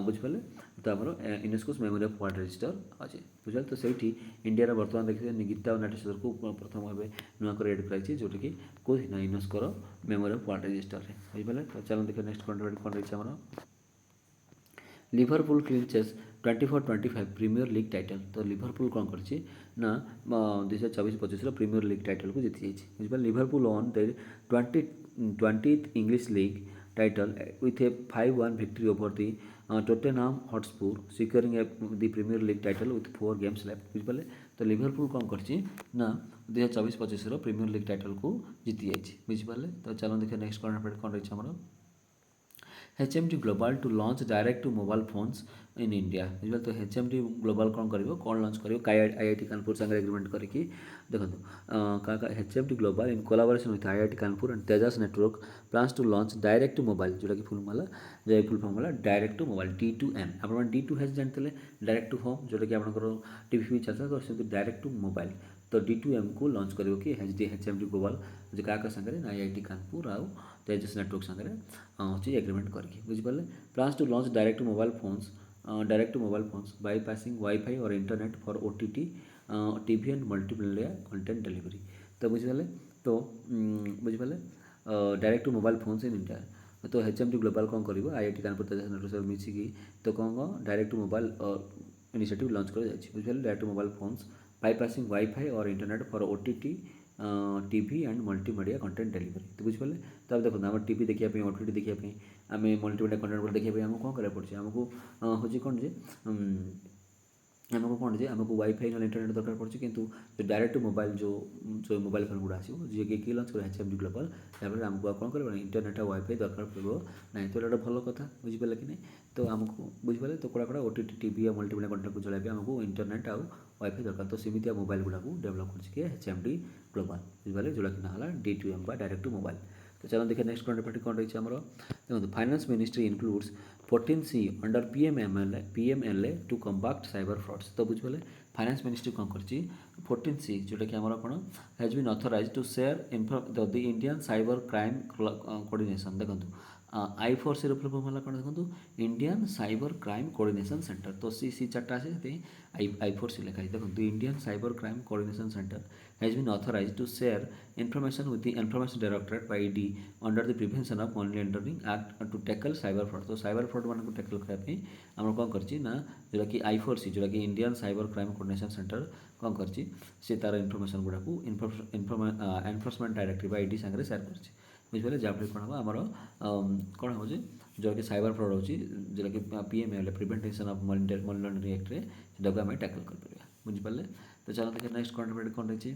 बुझिपारे तो आम UNESCO's memory of world register अच्छे बुझे तो से इंडिया बर्तमान देखिए गीता और नाट्यशर को प्रथम भाव नुआ कर एड कर जोटा कि कौन ना यूनेस्कोर मेमोरी ऑफ वर्ल्ड रजिस्टर में बुझिपारे तो चलो देखिए नेक्स्ट कौन रही आमर लिवरपुल क्लिंचेस 24-25 प्रीमियर लीग टाइटल तो लिवरपुल कौन कर ना 2024-25 प्रीमियर लीग टाइटल को जीति जाइए बुझे Liverpool on their 20th English league title with a 5-1 victory over the Tottenham Hotspur securing the premier league title with 4 games left बुझे तो लिवरपुल कौन कर ना 2024-25 प्रीमियर लीग टाइटल को जीति जाइए बुझिपारे तो चलो देखिए नेक्स्ट कौन रही आमर HMD global to launch direct to mobile phones in India बुझे तो HMD ग्लोबल कौन कर कौन लॉन्च कर IIT कानपुर संगे एग्रीमेंट करके देखो HMD global in collaboration with IIT Kanpur and Tejas network plans to launch direct to mobile जोटा कि फुल फॉर्म है डायरेक्ट टू मोबाइल D2M आप D2H जानते डायरेक्ट टू होम जोटा कि आपंकर टीवी भी चलता तो से डायरेक्ट टू मोबाइल तो D2M को लॉन्च कर HMD ग्लोबल जो क्या सागर IIT कानपुर आउ तेजस नेटवर्क सागर अच्छी एग्रीमेंट करके बुझिपारे plans to launch direct to mobile phones bypassing wifi और internet for OTT TV and multimedia content delivery तो बुझिपारे तो बुझिपारे direct to mobile phones in India तो HMD ग्लोबल कौन कर IIT कानपुर तेजस नेटवर्क मिसिकी तो कौन direct to mobile initiative launch कर बुझे direct to mobile phones bypassing wifi और internet for OTT TV and multimedia content delivery तो बुझिपारे तो आप देखो आम टीवी देखा OTT देखा आम मल्टीमीडिया कंटेंट देखा आमको कौन करा पड़े आमको हूँ कौन जे आमको कौन जे आमको वाईफाई ना इंटरनेट दरकार पड़े किंतु जो डायरेक्ट मोबाइल जो मोबाइल फोन गुड़ा आसो जी कि लॉन्च कर HMD ग्लोबल यापर आमको कौन कर इंटरनेट और वाईफाई दरकार पड़ो ना तो ये भल कथा बुझिपारे कि नहीं तो आमको बुझिपारे तो कड़ा कड़ा OTT टीवी या मल्टीमीडिया कंटेंट को चलाइए आमको इंटरनेट आउ वाईफाई दरकार तो सेमती मोबाइल गुड़ा को डेभलप कर HMD ग्लोबल बुझिपारे जोटा कि ना है D2M डायरेक्ट टू मोबाइल तो चलो देखिए नेक्स्ट कौन कौन रही आमर देखो finance ministry includes 14C under PMLA to combat cyber frauds तो बुझे फाइनेंस मिनिस्ट्री कौन कर 14C जोटा कि आमर कौन has been authorised to share the Indian cyber crime coordination देखो I4C फुल फॉर्म है कौन देखो Indian cyber crime coordination centre तो सी चार्टा आसे I4C लिखाई देखो Indian cyber crime coordination centre has been authorised to share information with the information directorate by ED under the prevention of money laundering act to tackle cyber fraud तो साइबर फ्रॉड मान को टैकल करने आम कौन करछि ना जोटा कि I4C जोटा कि Indian cyber crime coordination centre कौन करछि से तार इनफॉरमेशन गुड़ा को एनफोर्समेंट डायरेक्टिव आईडी सागर शेयर करछि बुझिपारे जहाँफल कौन हम आमर कौन हो जोटा कि साइबर फ्रॉड हो जोटा कि PMA prevention of money laundering act रे सेटा आम टैकल कर बुझिपारे तो चलो देखिए नेक्स्ट कॉन्ट्रीब्यूट कौन रही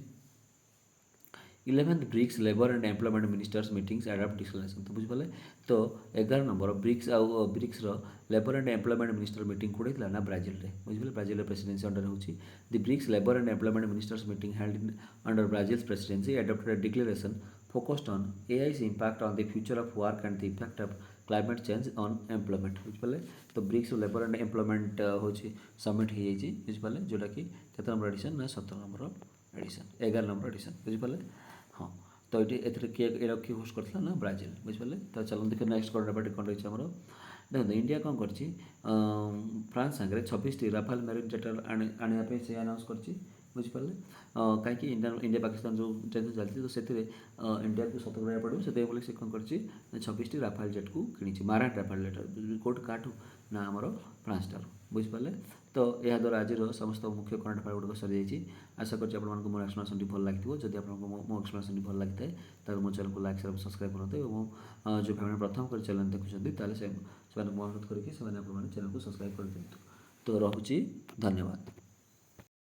11th BRICS labour and employment ministers meetings adopt discussion तो बुझिपारे तो 11 नंबर ब्रिक्स आउ BRICS labour and employment minister meeting कोड़े ना ब्राजिल रे बुझिपारे ब्राजिल प्रेसिडेंसी अंडर होची the BRICS labour and employment ministers meeting held under Brazil's presidency adopted a declaration focused on AI's impact on the future of work and the effect of climate change on employment बुझिपारे तो ब्रिक्स लेबर एंड एम्प्लॉयमेंट होची समिट हो जाइए बुझिपारे जोटा कि केते नंबर एडिशन ना 17 नंबर एडिशन 11 नंबर एडिशन बुझिपारे हाँ तो ये किए किए होस्ट करता ना ब्राजिल बुझिपारे तो चलो देखिए नेक्स्ट कॉन्ट्रीब्यूट कौन रही आमर देखो इंडिया कौन कर फ्रांस सागर 26 राफेल मेरिन जेटर आने से अनाउंस कर बुझिपारे कहीं इंडिया पाकिस्तान जो टेंशन चलती तो से इंडिया को सतर्क रहा पड़ो से से कौन कर 26 राफेल जेट को कि माराट राफेल जेट कोट काठू ना आमर फ्रांस ठार बुझिपारे तो यह द्वारा आज समस्त मुख्य करंट अफेयर गुड़िक सरी जाइए आशा करछि आपको मो एक्सप्लेनेशन भल लगी जदि आपको मो एक्सप्लेनेशन भल लगी है मो चैनल को लाइक शेयर सब्सक्राइब करते और जो फैमिली प्रथम कर चैनल देखुं से अनुरोध करके चैनल को सब्सक्राइब कर दिंतु तो रोचे धन्यवाद।